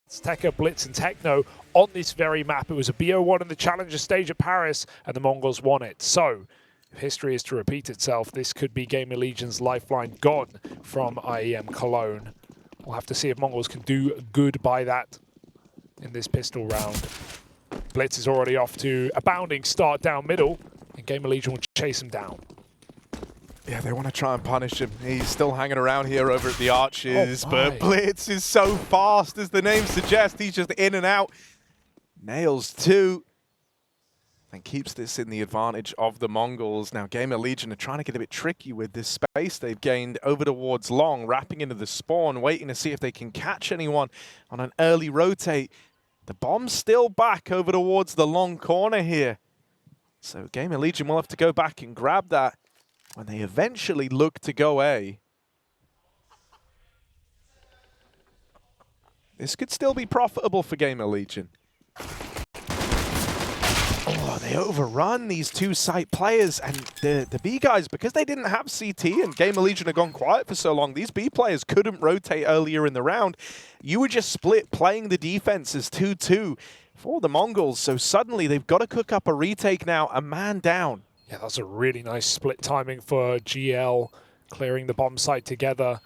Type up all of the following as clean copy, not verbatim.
hasteka, Blitz, and Techno on this very map. It was a BO1 in the Challenger stage at Paris, and the Mongols won it. So, if history is to repeat itself, this could be GamerLegion's lifeline gone from IEM Cologne. We'll have to see if Mongols can do good by that in this pistol round. Blitz is already off to a bounding start down middle, and GamerLegion will chase him down. Yeah, they want to try and punish him. He's still hanging around here over at the Arches, but Blitz is so fast, as the name suggests. He's just in and out. Nails two, and keeps this in the advantage of the Mongols. Now, GamerLegion are trying to get a bit tricky with this space they've gained over towards long, wrapping into the spawn, waiting to see if they can catch anyone on an early rotate. The bomb's still back over towards the long corner here. So GamerLegion will have to go back and grab that when they eventually look to go A. This could still be profitable for GamerLegion. Oh, they overrun these two site players, and the B guys, because they didn't have CT and GamerLegion had gone quiet for so long, these B players couldn't rotate earlier in the round. You were just split playing the defense as 2-2 for the Mongols, so suddenly they've got to cook up a retake now, a man down. Yeah, that's a really nice split timing for GL, clearing the bomb site together.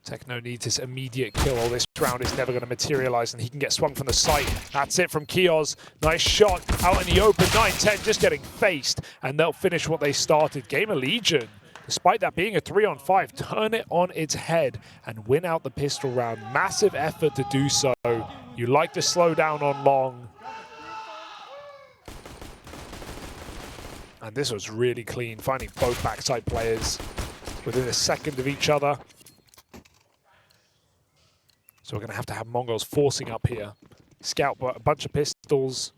Techno needs his immediate kill. This round is never going to materialize, and he can get swung from the site. That's it from Keoz. Nice shot out in the open. 9-10 just getting faced, and they'll finish what they started. GamerLegion, despite that being a 3-on-5, turn it on its head and win out the pistol round. Massive effort to do so. You like to slow down on long. And this was really clean, finding both backside players within a second of each other. So we're going to have Mongols forcing up here. Scout a bunch of pistols.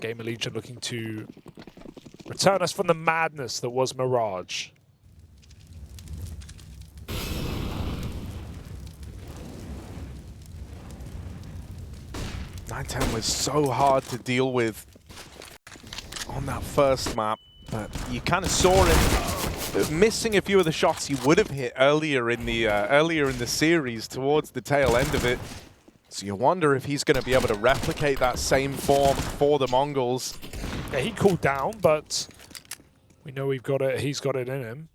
GamerLegion looking to return us from the madness that was Mirage. (9-10) was so hard to deal with on that first map, but you kind of saw him missing a few of the shots he would have hit earlier in the series towards the tail end of it. So you wonder if he's going to be able to replicate that same form for the Mongols. Yeah, he cooled down, but we know he's got it in him.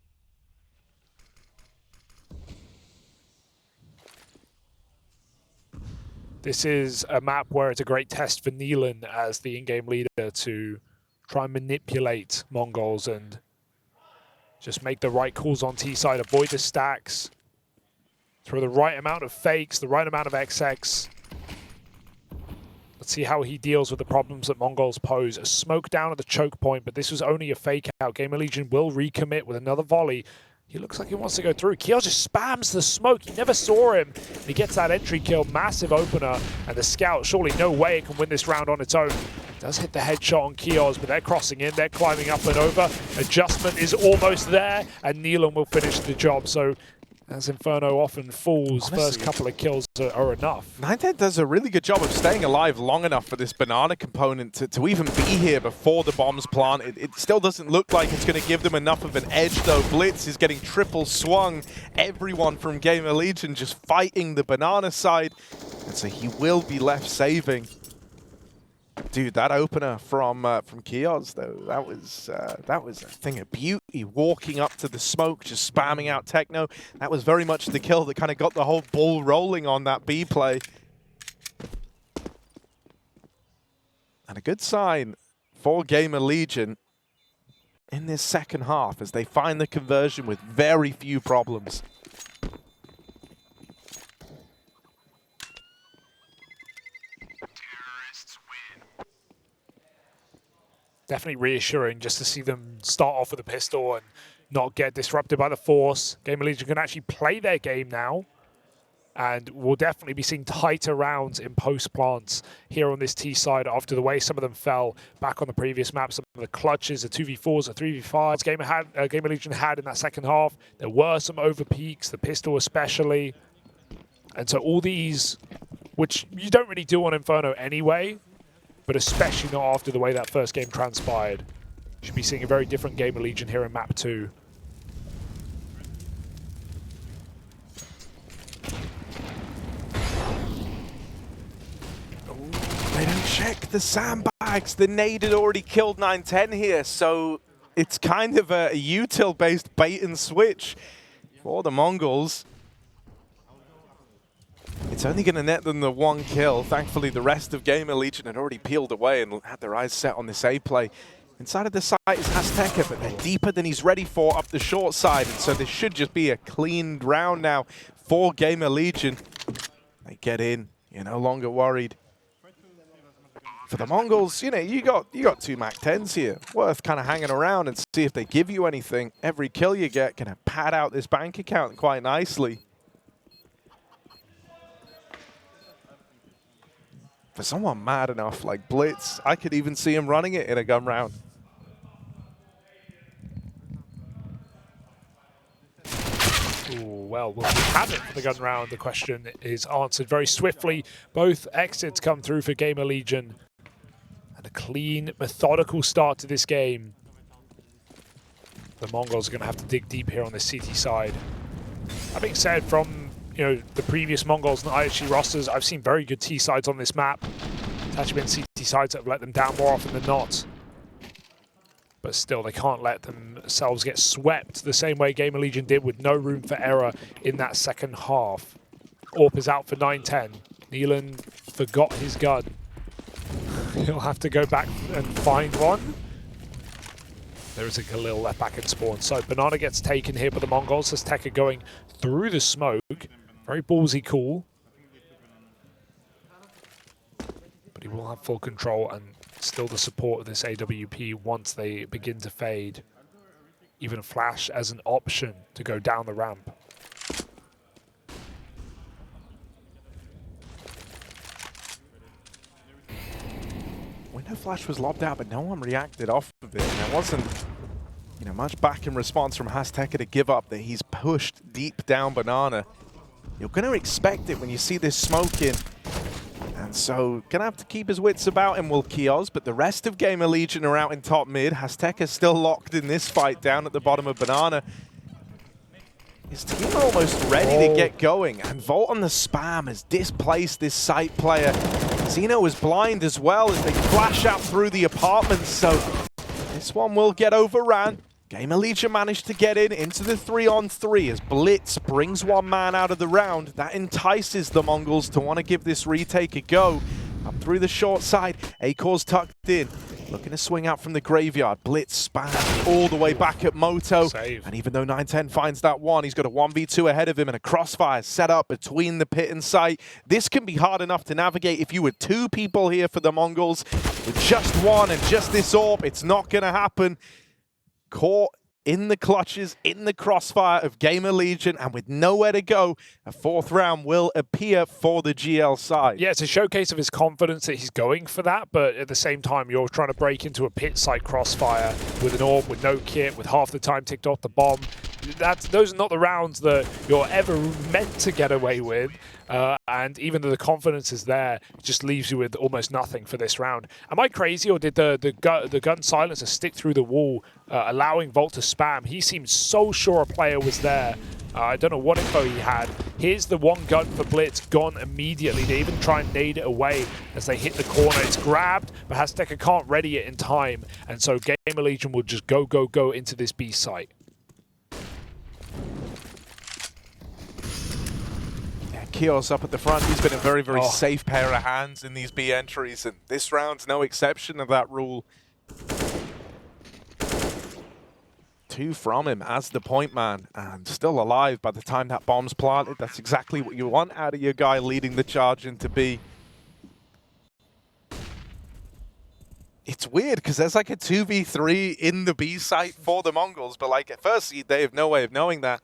This is a map where it's a great test for Neelan as the in-game leader to try and manipulate Mongols and just make the right calls on T side, avoid the stacks, throw the right amount of fakes, the right amount of XX. Let's see how he deals with the problems that Mongols pose. A smoke down at the choke point, but this was only a fake out. GamerLegion will recommit with another volley. He looks like he wants to go through. Keoz just spams the smoke. He never saw him. And he gets that entry kill, massive opener. And the scout, surely no way it can win this round on its own. Does hit the headshot on Keoz, but they're crossing in. They're climbing up and over. Adjustment is almost there, and Neelan will finish the job. So, as Inferno often falls, honestly, first couple of kills are enough. 9-10 does a really good job of staying alive long enough for this banana component to even be here before the bombs plant. It still doesn't look like it's going to give them enough of an edge, though. Blitz is getting triple swung. Everyone from GamerLegion just fighting the banana side. And so he will be left saving. Dude, that opener from Keoz, though, that was a thing of beauty. Walking up to the smoke, just spamming out Techno. That was very much the kill that kind of got the whole ball rolling on that B play. And a good sign for GamerLegion in this second half as they find the conversion with very few problems. Definitely reassuring just to see them start off with a pistol and not get disrupted by the force. GamerLegion can actually play their game now, and we'll definitely be seeing tighter rounds in post-plants here on this T side after the way some of them fell back on the previous map. Some of the clutches, the 2v4s, the 3v5s GamerLegion had in that second half. There were some over peaks, the pistol especially. And so all these, which you don't really do on Inferno anyway, but especially not after the way that first game transpired. Should be seeing a very different GamerLegion here in map 2. check the sandbags. The nade had already killed 910 here, so it's kind of a util-based bait and switch for the Mongols. It's only going to net them the 1 kill. Thankfully, the rest of GamerLegion had already peeled away and had their eyes set on this A play. Inside of the site is hasteka, but they're deeper than he's ready for up the short side, and so this should just be a clean round now for GamerLegion. They get in. You're no longer worried. For the Mongols, you know, you got 2 MAC-10s here. Worth kind of hanging around and see if they give you anything. Every kill you get can pad out this bank account quite nicely. For someone mad enough like Blitz, I could even see him running it in a gun round. Ooh, well, will we have it for the gun round? The question is answered very swiftly. Both exits come through for GamerLegion. And a clean, methodical start to this game. The Mongols are going to have to dig deep here on the CT side. That being said, from the previous Mongols and IHG rosters, I've seen very good T sides on this map. It's actually been CT sides that have let them down more often than not. But still, they can't let themselves get swept the same way GamerLegion did, with no room for error in that second half. AWP is out for 910. Neelan forgot his gun. He'll have to go back and find one. There is a Khalil left back in spawn. So Banana gets taken here by the Mongols. hasteka going through the smoke. Very ballsy call. But he will have full control and still the support of this AWP once they begin to fade. Even a flash as an option to go down the ramp. Window flash was lobbed out, but no one reacted off of it. And there wasn't much back in response from hasteka to give up that he's pushed deep down Banana. You're going to expect it when you see this smoke in. And so, going to have to keep his wits about him, will Keoz, but the rest of GamerLegion are out in top mid. hasteka's still locked in this fight down at the bottom of Banana. His team are almost ready to get going, and Volt on the spam has displaced this site player. Zeno was blind as well as they flash out through the apartments, so this one will get overran. GamerLegion managed to get into the 3-on-3 as Blitz brings 1 man out of the round. That entices the Mongols to want to give this retake a go. Up through the short side, acoR's tucked in. Looking to swing out from the graveyard. Blitz spams all the way back at Moto. Save. And even though 910 finds that one, he's got a 1v2 ahead of him and a crossfire set up between the pit and site. This can be hard enough to navigate if you were 2 people here for the Mongols. With just 1 and just this AWP, it's not going to happen. Caught in the clutches, in the crossfire of GamerLegion, and with nowhere to go, a 4th round will appear for the GL side. Yeah, it's a showcase of his confidence that he's going for that, but at the same time, you're trying to break into a pit site crossfire with an AWP, with no kit, with half the time ticked off the bomb. Those are not the rounds that you're ever meant to get away with. And even though the confidence is there, it just leaves you with almost nothing for this round. Am I crazy, or did the gun silencer stick through the wall, allowing Volt to spam? He seemed so sure a player was there. I don't know what info he had. Here's the 1 gun for Blitz, gone immediately. They even try and nade it away as they hit the corner. It's grabbed, but hasteka can't ready it in time. And so GamerLegion will just go into this B site. Keoz up at the front. He's been a very, very safe pair of hands in these B entries, and this round's no exception of that rule. 2 from him as the point man, and still alive by the time that bomb's planted. That's exactly what you want out of your guy leading the charge into B. It's weird because there's like a 2v3 in the B site for the Mongols, but like firstly, they have no way of knowing that.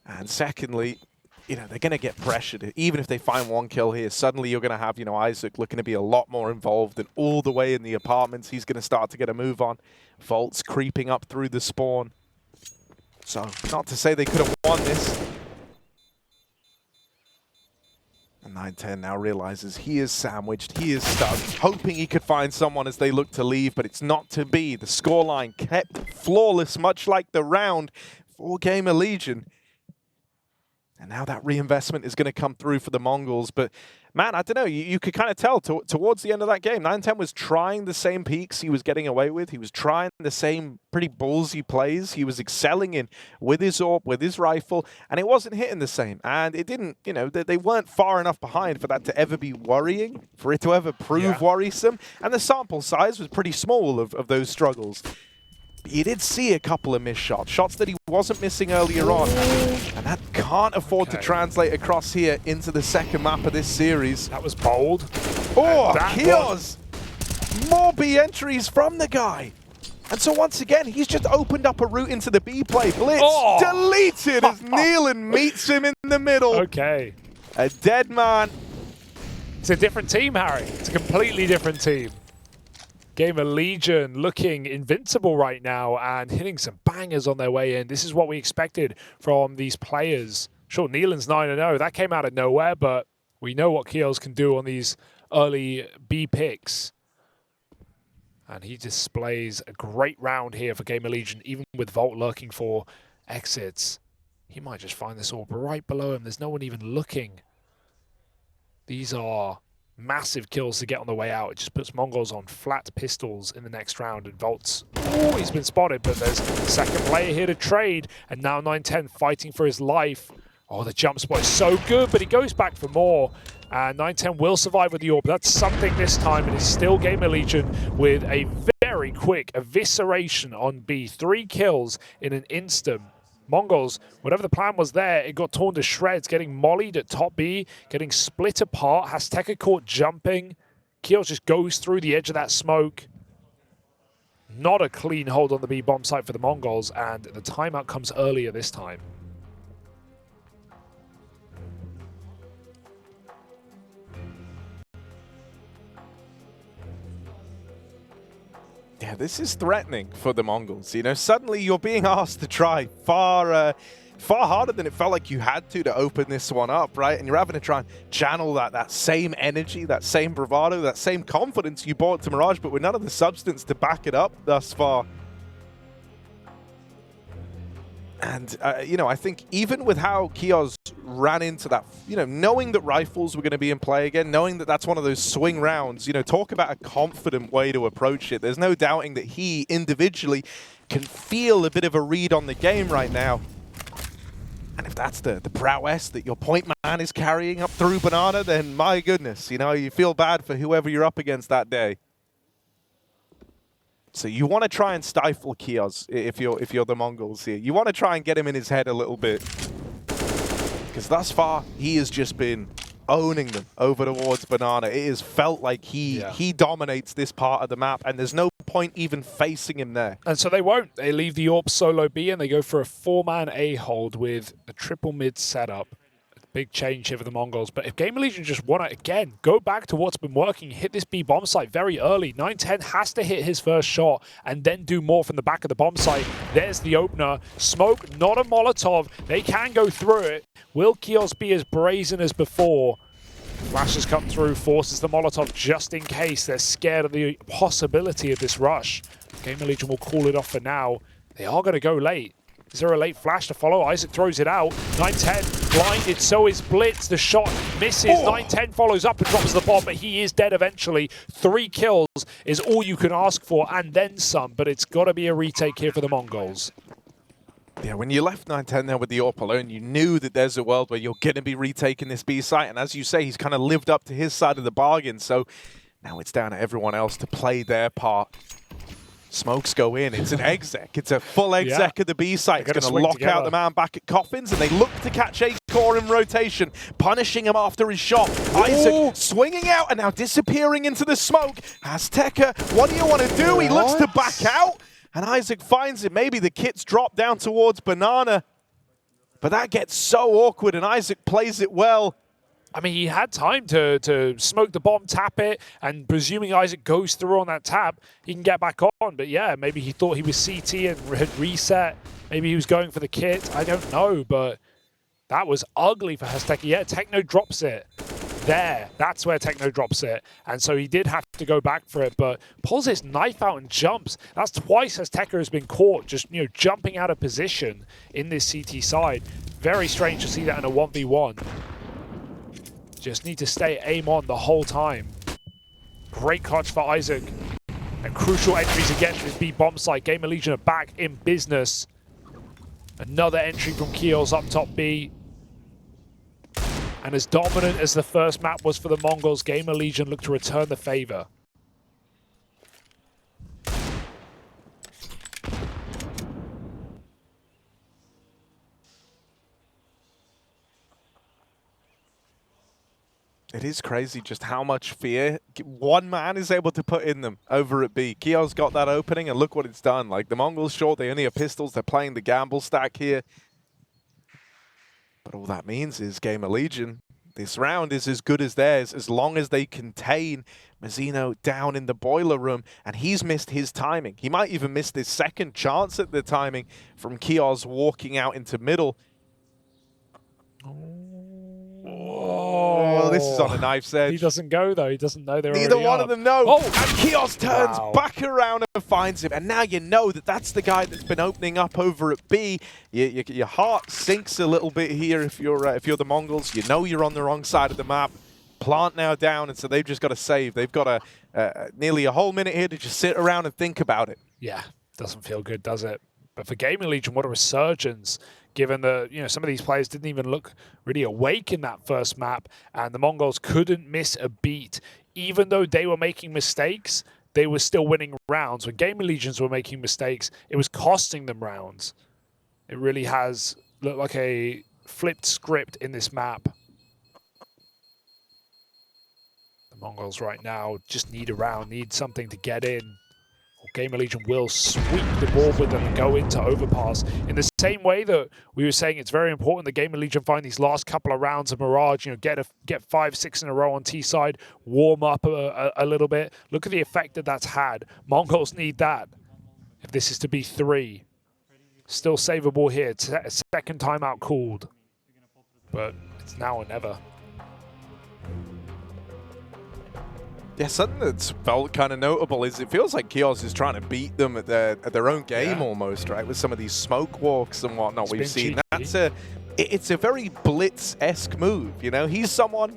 And secondly, they're going to get pressured. Even if they find 1 kill here, suddenly you're going to have, isak looking to be a lot more involved, and all the way in the apartments, he's going to start to get a move on. Volt's creeping up through the spawn. So, not to say they could have won this. And 910 now realizes he is sandwiched, he is stuck, hoping he could find someone as they look to leave, but it's not to be. The scoreline kept flawless, much like the round for GamerLegion. And now that reinvestment is going to come through for the Mongols. But, man, I don't know. You could kind of tell towards the end of that game, 910 was trying the same peaks he was getting away with. He was trying the same pretty ballsy plays. He was excelling in with his AWP, with his rifle, and it wasn't hitting the same. And it didn't, you know, they weren't far enough behind for that to ever be worrying, for it to ever prove worrisome. And the sample size was pretty small of those struggles. You did see a couple of missed shots, shots that he wasn't missing earlier on, and that can't afford to translate across here into the second map of this series. That was bold. Oh, Keoz! More B entries from the guy. And so once again, he's just opened up a route into the B play. Blitz deleted as Nealon meets him in the middle. Okay. A dead man. It's a different team, Harry. It's a completely different team. GamerLegion looking invincible right now and hitting some bangers on their way in. This is what we expected from these players. Sure, Nealon's 9-0. That came out of nowhere, but we know what Keoz can do on these early B picks. And he displays a great round here for GamerLegion, even with Volt lurking for exits. He might just find this orb right below him. There's no one even looking. These are massive kills to get on the way out. It just puts Mongols on flat pistols in the next round, and Volt's, oh, he's been spotted, but there's a second player here to trade, and now 910 fighting for his life. Oh, the jump spot is so good, but he goes back for more, and 910 will survive with the orb. That's something this time, and it's still GamerLegion with a very quick evisceration on B. 3 kills in an instant. Mongols, whatever the plan was there, it got torn to shreds, getting mollied at top B, getting split apart. hasteka caught jumping. Keoz just goes through the edge of that smoke. Not a clean hold on the B bomb site for the Mongols, and the timeout comes earlier this time. Yeah, this is threatening for the Mongols. You know, suddenly you're being asked to try far harder than it felt like you had to open this one up, right? And you're having to try and channel that same energy, that same bravado, that same confidence you brought to Mirage, but with none of the substance to back it up thus far. And, you know, I think even with how Keoz ran into that, you know, knowing that rifles were going to be in play again, knowing that that's one of those swing rounds, you know, talk about a confident way to approach it. There's no doubting that he individually can feel a bit of a read on the game right now. And if that's the prowess that your point man is carrying up through Banana, then my goodness, you know, you feel bad for whoever you're up against that day. So you want to try and stifle Keoz if you're the Mongols here. You want to try and get him in his head a little bit. Because thus far, he has just been owning them over towards Banana. It has felt like he dominates this part of the map, and there's no point even facing him there. And so they won't. They leave the AWP solo B, and they go for a 4-man A hold with a triple mid setup. Big change here for the Mongols. But if GamerLegion just want to, again, go back to what's been working, hit this B bomb site very early. 910 has to hit his first shot and then do more from the back of the bomb site. There's the opener. Smoke, not a Molotov. They can go through it. Will Keoz be as brazen as before? Flashes come through, forces the Molotov just in case. They're scared of the possibility of this rush. GamerLegion will call it off for now. They are going to go late. Is there a late flash to follow? isak throws it out. 910 blinded, so is Blitz. The shot misses. 910 follows up and drops the bomb, but he is dead eventually. 3 kills is all you can ask for, and then some, but it's got to be a retake here for the Mongols. Yeah, when you left 910 there with the AWP alone, you knew that there's a world where you're going to be retaking this B site, and as you say, he's kind of lived up to his side of the bargain, so now it's down to everyone else to play their part. Smokes go in. It's an exec. It's a full exec of the B site. It's going to lock out the man back at Coffins, and they look to catch acoR in rotation, punishing him after his shot. isak swinging out and now disappearing into the smoke. hasteka, what do you want to do? He looks to back out, and isak finds it. Maybe the kit's dropped down towards Banana, but that gets so awkward, and isak plays it well. I mean, he had time to smoke the bomb, tap it, and presuming isak goes through on that tap, he can get back on. But yeah, maybe he thought he was CT and had reset. Maybe he was going for the kit. I don't know, but that was ugly for hasteka. Yeah, Techno drops it. There, that's where Techno drops it. And so he did have to go back for it, but pulls his knife out and jumps. That's twice hasteka has been caught, just, you know, jumping out of position in this CT side. Very strange to see that in a 1v1. Just need to stay aim on the whole time. Great clutch for isak. And crucial entries again to this B bomb site. GamerLegion are back in business. Another entry from Keoz up top B. And as dominant as the first map was for the Mongols, GamerLegion look to return the favor. It is crazy just how much fear one man is able to put in them over at B. Keoz got that opening, and look what it's done. Like, the Mongols, sure, they only have pistols. They're playing the gamble stack here. But all that means is GamerLegion, this round is as good as theirs as long as they contain Mazzino down in the boiler room, and he's missed his timing. He might even miss this second chance at the timing from Keoz walking out into middle. Oh, this is on a knife's edge. He doesn't go, though. He doesn't know they're Neither one up. of them know. Oh. And Keoz turns back around and finds him. And now you know that that's the guy that's been opening up over at B. Your heart sinks a little bit here if you're the Mongols. You know you're on the wrong side of the map. Plant now down, and so they've just got to save. They've got nearly a whole minute here to just sit around and think about it. Yeah, doesn't feel good, does it? But for GamerLegion, what a resurgence, given that, you know, some of these players didn't even look really awake in that first map, and the Mongols couldn't miss a beat. Even though they were making mistakes, they were still winning rounds. When GamerLegions were making mistakes, it was costing them rounds. It really has looked like a flipped script in this map. The Mongols right now just need a round, need something to get in. GamerLegion will sweep the ball with them and go into overpass. In the same way that we were saying it's very important that GamerLegion find these last couple of rounds of Mirage, you know, get 5, 6 in a row on T side, warm up a little bit. Look at the effect that that's had. Mongols need that if this is to be 3. Still savable here. Second timeout called, but it's now or never. Yeah, something that's felt kind of notable is it feels like Keoz is trying to beat them at their own game almost, right? With some of these smoke walks and whatnot we've seen. It's a very Blitz-esque move, you know?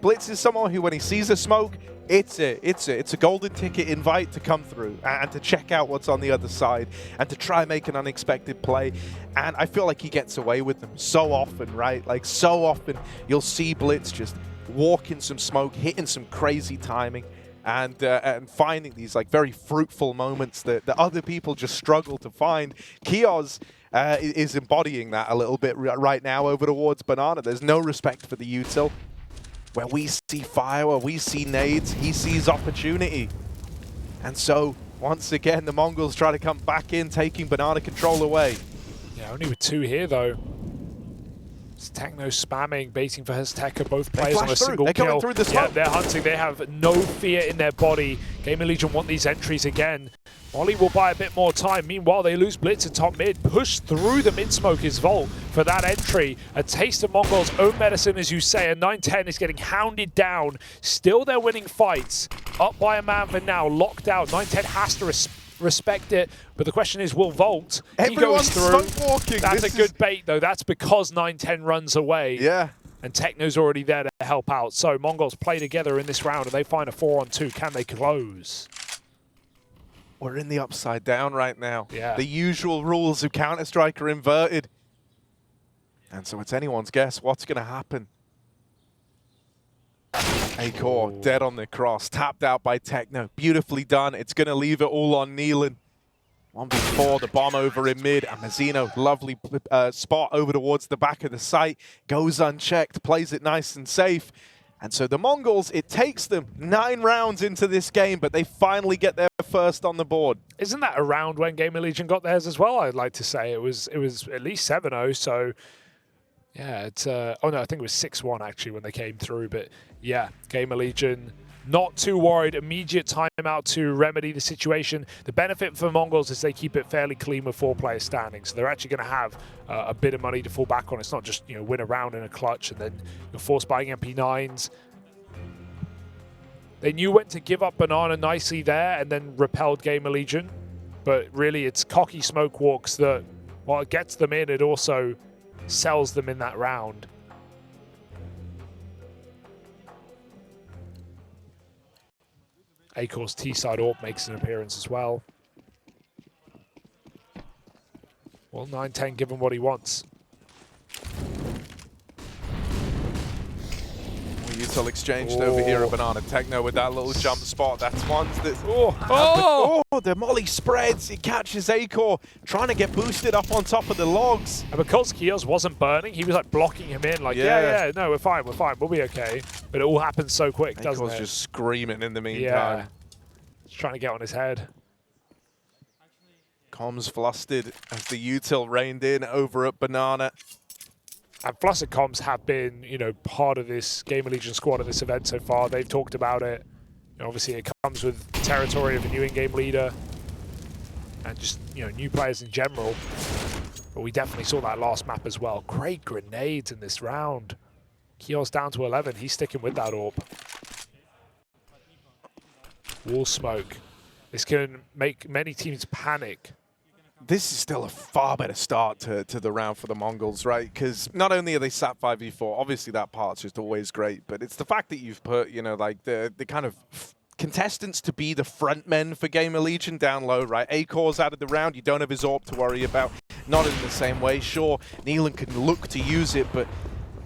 Blitz is someone who, when he sees a smoke, it's a golden ticket invite to come through and to check out what's on the other side and to try and make an unexpected play. And I feel like he gets away with them so often, right? Like, so often you'll see Blitz just walking some smoke, hitting some crazy timing, and finding these like very fruitful moments that other people just struggle to find. Keoz is embodying that a little bit right now over towards Banana. There's no respect for the util. Where we see fire, where we see nades, he sees opportunity. And so, once again, the Mongols try to come back in, taking Banana control away. Yeah, only with 2 here, though. It's Techno spamming, baiting for hasteka, both players on a single kill. Coming through the smoke. Yeah, they're hunting. They have no fear in their body. GamerLegion want these entries again. Molly will buy a bit more time. Meanwhile, they lose Blitz at top mid. Push through the mid-smoke is Volt for that entry. A taste of Mongols' own medicine, as you say. And 910 is getting hounded down. Still, they're winning fights. Up by a man for now. Locked out. 910 has to respect it, but the question is, will Volt? He goes through. That's a good bait, though. That's because 910 runs away. Yeah. And Techno's already there to help out. So Mongols play together in this round, and they find a 4-on-2. Can they close? We're in the upside down right now. Yeah. The usual rules of Counter-Strike are inverted. And so it's anyone's guess what's going to happen. acoR dead on the cross, tapped out by Techno. Beautifully done. It's going to leave it all on Nealon. 1v4, the bomb over in mid, and Mazzino, lovely spot over towards the back of the site, goes unchecked, plays it nice and safe. And so the Mongols, it takes them 9 rounds into this game, but they finally get their first on the board. Isn't that around when GamerLegion got theirs as well? I'd like to say it was at least 7-0. So yeah, it's oh no, I think it was 6-1 actually when they came through. But yeah, GamerLegion not too worried. Immediate timeout to remedy the situation. The benefit for Mongols is they keep it fairly clean with 4 players standing, so they're actually going to have a bit of money to fall back on. It's not just, you know, win a round in a clutch and then you're forced buying MP9s. They knew when to give up Banana nicely there and then repelled GamerLegion, but really it's cocky smoke walks that, while it gets them in, it also sells them in that round. acoR's T-side AWP makes an appearance as well. Well, 9-10 given what he wants. Util exchanged over here a banana. Techno with that little jump spot. That's one that's... the molly spreads. It catches acoR, trying to get boosted up on top of the logs. And because Keoz wasn't burning, he was like blocking him in, like, yeah, no, we're fine, we'll be okay. But it all happens so quick, doesn't it? acoR's just screaming in the meantime. Yeah, just trying to get on his head. Comms flustered as the util rained in over at banana. And Flustered Comms have been, you know, part of this GamerLegion squad at this event so far. They've talked about it. You know, obviously, it comes with the territory of a new in-game leader and just, you know, new players in general. But we definitely saw that last map as well. Great grenades in this round. Keoz down to 11. He's sticking with that AWP. Wall smoke. This can make many teams panic. This is still a far better start to the round for the Mongols, right? Because not only are they sat 5v4, obviously that part's just always great, but it's the fact that you've put, you know, like the kind of contestants to be the front men for GamerLegion down low, right? acoR's out of the round, you don't have his AWP to worry about. Not in the same way. Sure, Neelan can look to use it, but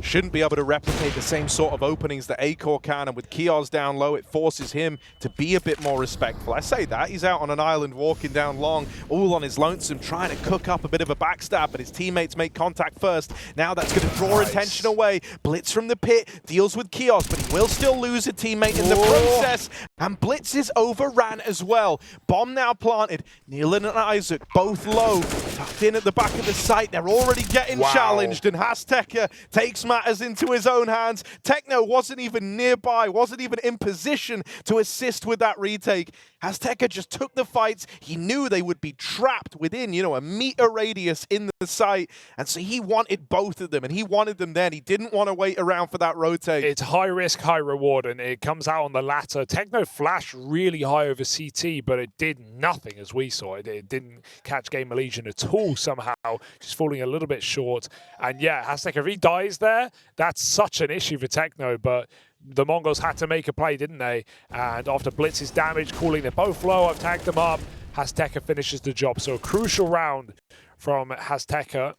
shouldn't be able to replicate the same sort of openings that acoR can, and with Keoz down low, it forces him to be a bit more respectful. I say that, he's out on an island walking down long, all on his lonesome, trying to cook up a bit of a backstab, but his teammates make contact first. Now that's going to draw attention away. Blitz from the pit, deals with Keoz, but he will still lose a teammate in the process, and Blitz is overran as well. Bomb now planted, Neelan and isak both low, tucked in at the back of the site. They're already getting challenged, and hasteka takes matters into his own hands. Techno wasn't even nearby, wasn't even in position to assist with that retake. hasteka just took the fights. He knew they would be trapped within, you know, a meter radius in the site, and so he wanted both of them, and he wanted them then. He didn't want to wait around for that rotate. It's high risk, high reward, and it comes out on the latter. Techno flashed really high over CT, but it did nothing as we saw it. It didn't catch GamerLegion at all somehow, just falling a little bit short. And yeah, hasteka, if he dies there, that's such an issue for Techno, but the Mongols had to make a play, didn't they? And after Blitz's damage, calling they're both low, I've tagged them up, hasteka finishes the job. So a crucial round from hasteka.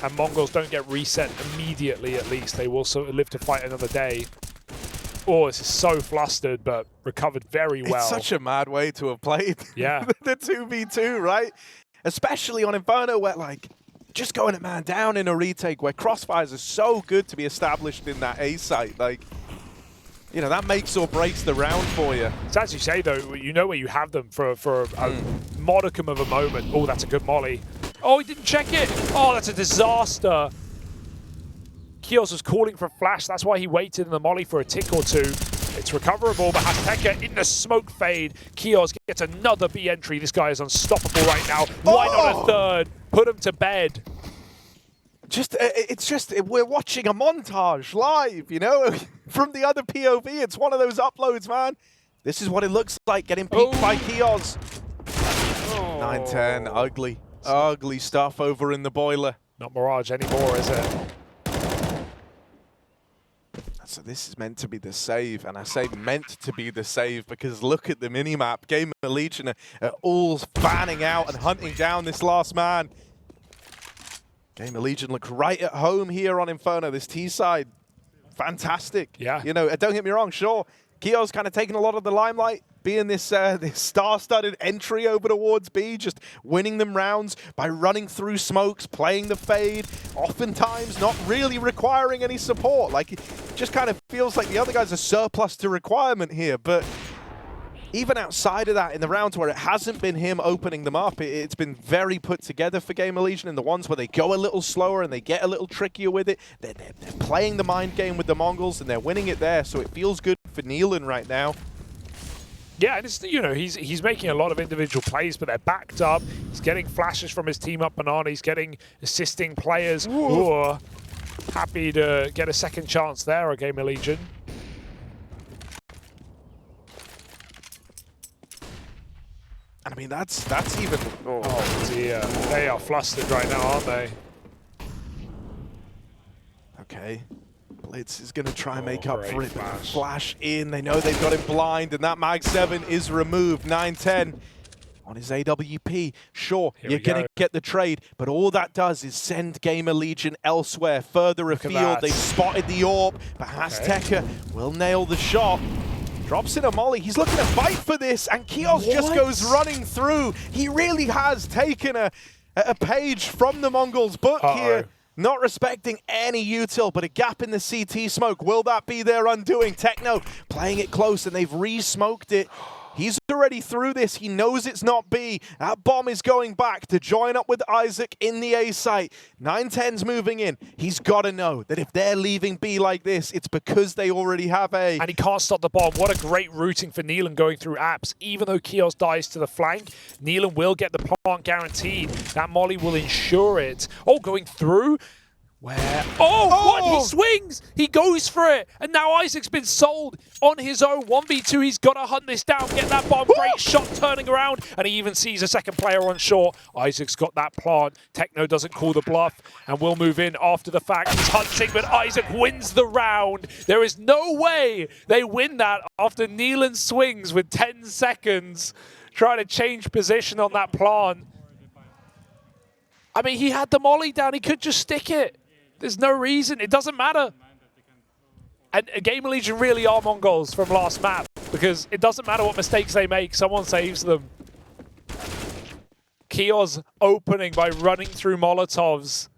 And Mongols don't get reset immediately, at least. They will live to fight another day. Oh, this is so flustered, but recovered very well. It's such a mad way to have played the 2v2, right? Especially on Inferno, where, like, just going a man down in a retake where crossfires are so good to be established in that A site. Like, you know, that makes or breaks the round for you. It's as you say, though, you know where you have them for a modicum of a moment. Oh, that's a good molly. Oh, he didn't check it. Oh, that's a disaster. Keoz was calling for a flash. That's why he waited in the molly for a tick or two. It's recoverable, but hasteka in the smoke fade. Keoz gets another B entry. This guy is unstoppable right now. Why not a third? Put him to bed. It's just, we're watching a montage live, you know, from the other POV. It's one of those uploads, man. This is what it looks like, getting peeked by Keoz. 9-10, ugly. Ugly stuff over in the boiler. Not Mirage anymore, is it? So this is meant to be the save, and I say meant to be the save because look at the minimap. GamerLegion are all fanning out and hunting down this last man. GamerLegion look right at home here on Inferno. This T side, fantastic. Yeah. You know, don't get me wrong, sure, Keoz kind of taking a lot of the limelight, being this this star-studded entry over towards B, just winning them rounds by running through smokes, playing the fade, oftentimes not really requiring any support. Like, it just kind of feels like the other guys are surplus to requirement here, but even outside of that, in the rounds where it hasn't been him opening them up, it's been very put together for GamerLegion. In the ones where they go a little slower and they get a little trickier with it, they're playing the mind game with the Mongols and they're winning it there, so it feels good for Neelan right now. Yeah, and it's, you know, he's making a lot of individual plays, but they're backed up. He's getting flashes from his team up banana. He's getting assisting players who are happy to get a second chance there at GamerLegion. And I mean, that's even... Oh dear, they are flustered right now, aren't they? Okay. Blitz is going to try and make up for it. Flash. Flash in. They know they've got him blind, and that Mag 7 is removed. 9-10 on his AWP. Sure, you're going to get the trade, but all that does is send GamerLegion elsewhere, further afield. They've spotted the AWP, but hasteka will nail the shot. Drops in a molly. He's looking to fight for this, and Keoz just goes running through. He really has taken a page from the Mongols' book here. Not respecting any util, but a gap in the CT smoke. Will that be their undoing? Techno playing it close, and they've re-smoked it. He's already through this. He knows it's not B. That bomb is going back to join up with isak in the A site. 9-10's moving in. He's got to know that if they're leaving B like this, it's because they already have A. And he can't stop the bomb. What a great routing for Neelan going through apps. Even though Keoz dies to the flank, Neelan will get the plant guaranteed. That molly will ensure it. Oh, going through? Where? Oh, what? He swings! He goes for it! And now isak's been sold on his own. 1v2, he's got to hunt this down, get that bomb. Great shot turning around, and he even sees a second player on shore. isak's got that plant. Techno doesn't call the bluff, and will move in after the fact. He's hunting, but isak wins the round. There is no way they win that after Neelan swings with 10 seconds, trying to change position on that plant. I mean, he had the molly down. He could just stick it. There's no reason. It doesn't matter. And GamerLegion really are Mongols from last map, because it doesn't matter what mistakes they make. Someone saves them. Keoz opening by running through Molotovs,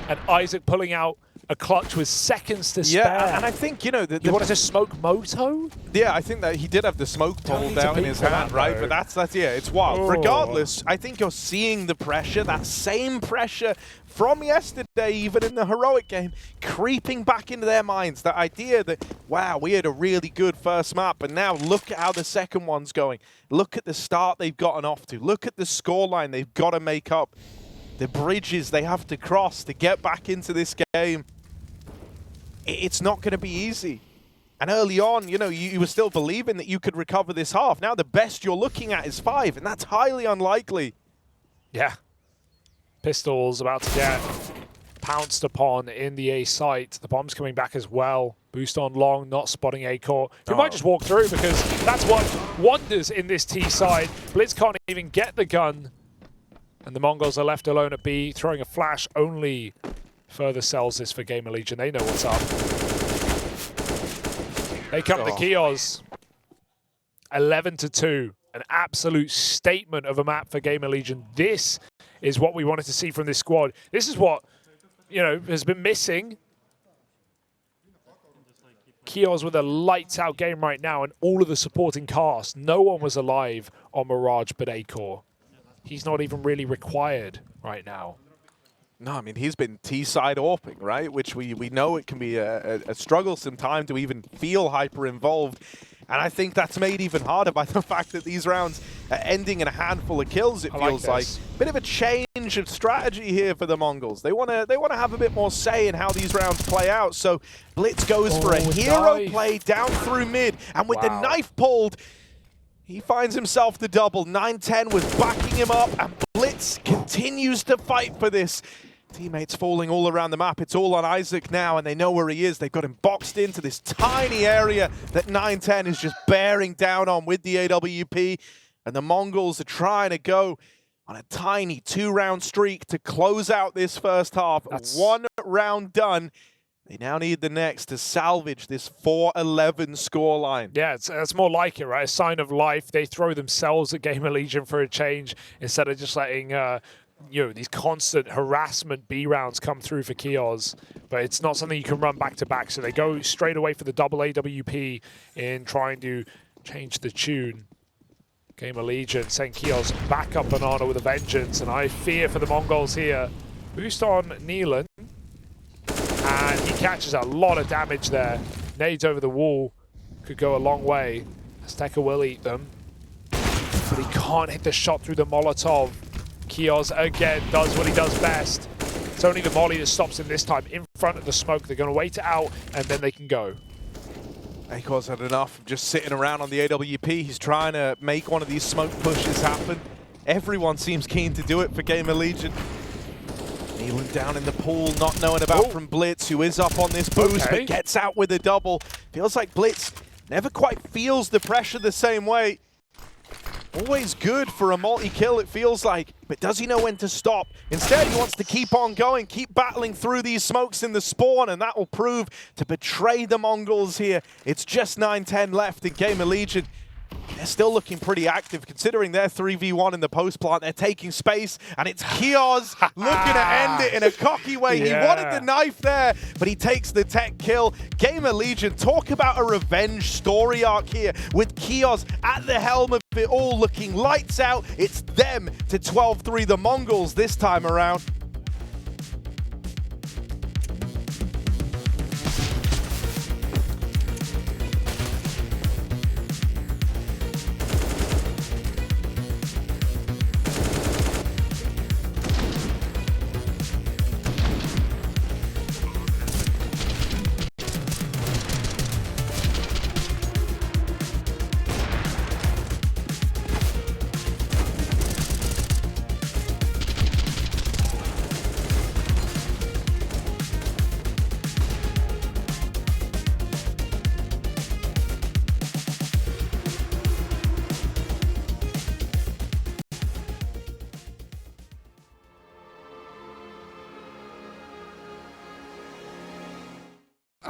and isak pulling out a clutch with seconds to spare. Yeah, and I think, you know... You wanted to smoke Moto? Yeah, I think that he did have the smoke pulled out in his hand, right? But that's yeah, it's wild. Regardless, I think you're seeing the pressure, that same pressure from yesterday, even in the heroic game, creeping back into their minds. That idea that, wow, we had a really good first map, but now look at how the second one's going. Look at the start they've gotten off to. Look at the scoreline they've got to make up. The bridges they have to cross to get back into this game. It's not going to be easy. And early on, you know, you were still believing that you could recover this half. Now the best you're looking at is 5, and that's highly unlikely. Yeah. Pistols about to get pounced upon in the A site. The bomb's coming back as well. Boost on long, not spotting acoR. We might just walk through, because that's what wonders in this T side. Blitz can't even get the gun. And the Mongols are left alone at B, throwing a flash only further sells this for GamerLegion. They know what's up. They come to Keoz. 11-2. An absolute statement of a map for GamerLegion. This is what we wanted to see from this squad. This is what, you know, has been missing. Keoz with a lights-out game right now, and all of the supporting cast. No one was alive on Mirage but acoR. He's not even really required right now. No, I mean, he's been T-side AWPing, right? Which we know it can be a strugglesome time to even feel hyper-involved. And I think that's made even harder by the fact that these rounds are ending in a handful of kills, it feels like. Bit of a change of strategy here for the Mongols. They want to have a bit more say in how these rounds play out. So Blitz goes for a hero play down through mid. And with the knife pulled, he finds himself the double. 9-10 was backing him up, and Blitz continues to fight for this. Teammates falling all around the map. It's all on isak now, and they know where he is. They've got him boxed into this tiny area that 9-10 is just bearing down on with the AWP. And the Mongols are trying to go on a tiny 2-round streak to close out this first half. One round done. They now need the next to salvage this 4-11 scoreline. Yeah, it's more like it, right? A sign of life. They throw themselves at GamerLegion for a change instead of just letting you know, these constant harassment B rounds come through for Keoz. But it's not something you can run back to back. So they go straight away for the double AWP in trying to change the tune. GamerLegion send Keoz back up banana with a vengeance, and I fear for the Mongols here. Boost on Neelan. And he catches a lot of damage there. Nades over the wall could go a long way. hasteka will eat them, but he can't hit the shot through the Molotov. Keoz again does what he does best. It's only the molly that stops him this time in front of the smoke. They're going to wait it out, and then they can go. acoR's had enough of just sitting around on the AWP. He's trying to make one of these smoke pushes happen. Everyone seems keen to do it for GamerLegion. Neelan down in the pool, not knowing about from Blitz, who is up on this boost, but gets out with a double. Feels like Blitz never quite feels the pressure the same way. Always good for a multi-kill, it feels like, but does he know when to stop? Instead, he wants to keep on going, keep battling through these smokes in the spawn, and that will prove to betray the Mongols here. It's just 9-10 left in GamerLegion. They're still looking pretty active, considering they're 3v1 in the post plant. They're taking space, and it's Keoz looking to end it in a cocky way. He wanted the knife there, but he takes the tech kill. GamerLegion, talk about a revenge story arc here, with Keoz at the helm of it all, looking lights out. It's them to 12-3 the Mongols this time around.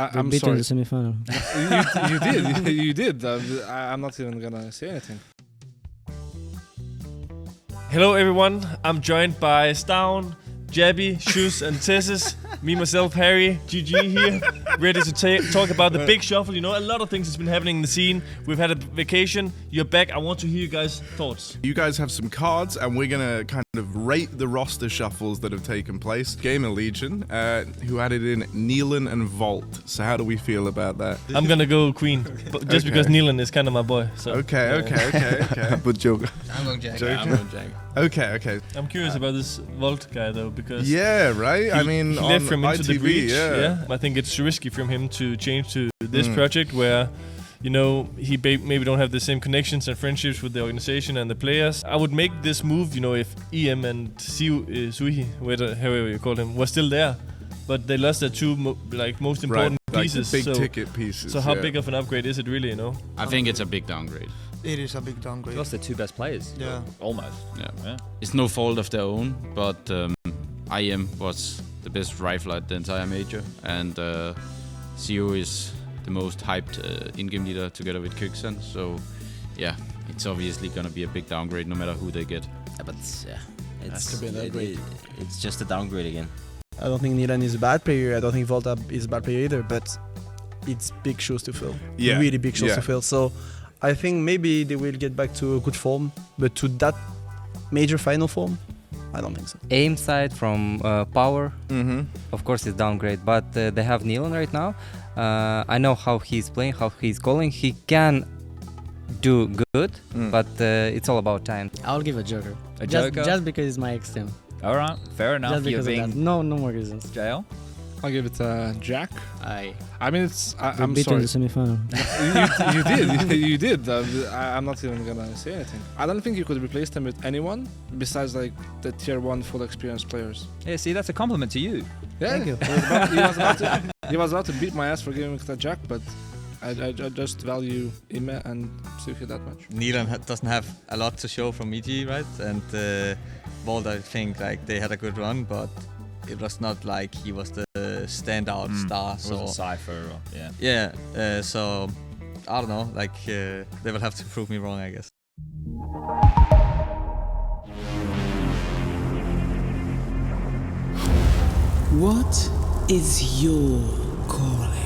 I'm sorry. In the semi-final. you did. I'm not even gonna say anything. Hello everyone, I'm joined by Stavn, Jabby, Shoes and Tessis. Me, myself, Harry, GG here, ready to talk about the big shuffle. You know, a lot of things has been happening in the scene. We've had a vacation, you're back. I want to hear you guys' thoughts. You guys have some cards, and we're gonna kind of rate the roster shuffles that have taken place. GamerLegion, who added in Neelan and Volt. So how do we feel about that? I'm gonna go Queen, just because Neelan is kind of my boy. So. Okay. But Joker. I'm going Jack. Okay. I'm curious about this Volt guy though, because yeah, right. I mean, he left from Into the ITV, Breach. yeah. I think it's risky from him to change to this project where, you know, he maybe don't have the same connections and friendships with the organization and the players. I would make this move, you know, if EM and Suhi, however you call him, was still there, but they lost their two most important pieces. Like big ticket pieces. So how big of an upgrade is it really? You know, I think it's a big downgrade. It is a big downgrade. Lost their two best players. Yeah. Almost. Yeah. It's no fault of their own, but IEM was the best rifler at the entire major, and CO is the most hyped in-game leader together with Kyksan. So yeah, it's obviously gonna be a big downgrade no matter who they get. Yeah, but It's just a downgrade again. I don't think Neelan is a bad player. I don't think Volta is a bad player either. But it's big shoes to fill. Yeah. Really big shoes to fill. So I think maybe they will get back to a good form, but to that major final form, I don't think so. Aim side from Power, of course, is downgrade, but they have Neelan right now. I know how he's playing, how he's calling. He can do good, but it's all about time. I'll give a Joker. Just because it's my ex-team. All right, fair enough. Just because of that. No more reasons. JL? I'll give it a Jack. I mean, it's. I'm sorry. sorry. In the semi-final. You did. I'm not even gonna say anything. I don't think you could replace them with anyone besides like the tier 1 full experienced players. Yeah, see, that's a compliment to you. Yeah. Thank you. He was about to beat my ass for giving it a Jack, but I just value Ime and Suki that much. Neelan doesn't have a lot to show from EG, right? And Volt, I think like they had a good run, but it was not like he was the standout star. So it was a Cypher, so I don't know. Like they will have to prove me wrong, I guess. What is your calling?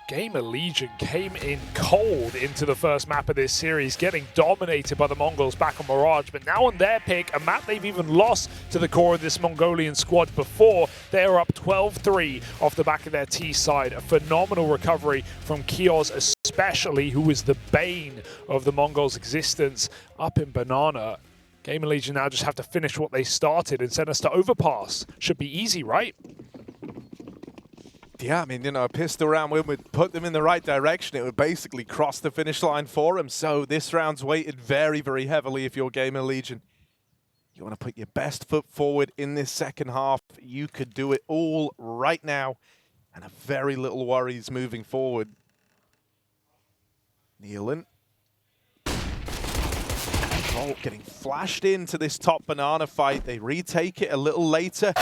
GamerLegion came in cold into the first map of this series, getting dominated by the Mongols back on Mirage, but now on their pick, a map they've even lost to the core of this Mongolian squad before. They are up 12-3 off the back of their T side. A phenomenal recovery from Keoz especially, who was the bane of the Mongols' existence up in Banana. GamerLegion now just have to finish what they started and send us to Overpass. Should be easy, right? Yeah, I mean, you know, a pistol round would put them in the right direction. It would basically cross the finish line for them. So this round's weighted very, very heavily if you're GamerLegion. You want to put your best foot forward in this second half. You could do it all right now. And very little worries moving forward. Nealon. Volt getting flashed into this top banana fight. They retake it a little later.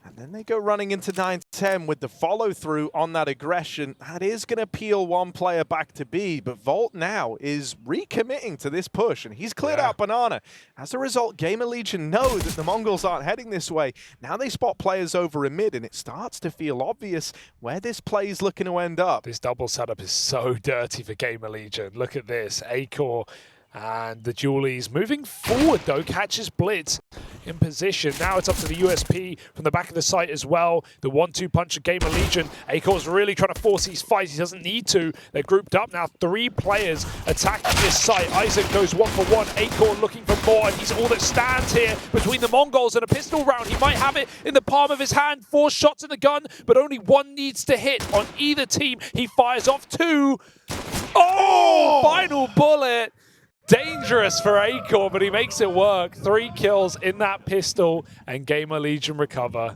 And then they go running into 9-10 with the follow-through on that aggression. That is going to peel one player back to B, but Volt now is recommitting to this push, and he's cleared out banana. As a result, GamerLegion know that the Mongols aren't heading this way. Now they spot players over in mid, and it starts to feel obvious where this play is looking to end up. This double setup is so dirty for GamerLegion. Look at this, acoR. And the Julies moving forward, though, catches Blitz in position. Now it's up to the USP from the back of the site as well. The 1-2 punch of GamerLegion. acoR's really trying to force these fights. He doesn't need to. They're grouped up now. 3 players attacking this site. isak goes 1 for 1. acoR looking for more, and he's all that stands here between the Mongols and a pistol round. He might have it in the palm of his hand. 4 shots in the gun, but only 1 needs to hit on either team. He fires off 2. Oh! Final bullet. Dangerous for acoR, but he makes it work. 3 kills in that pistol, and GamerLegion recover.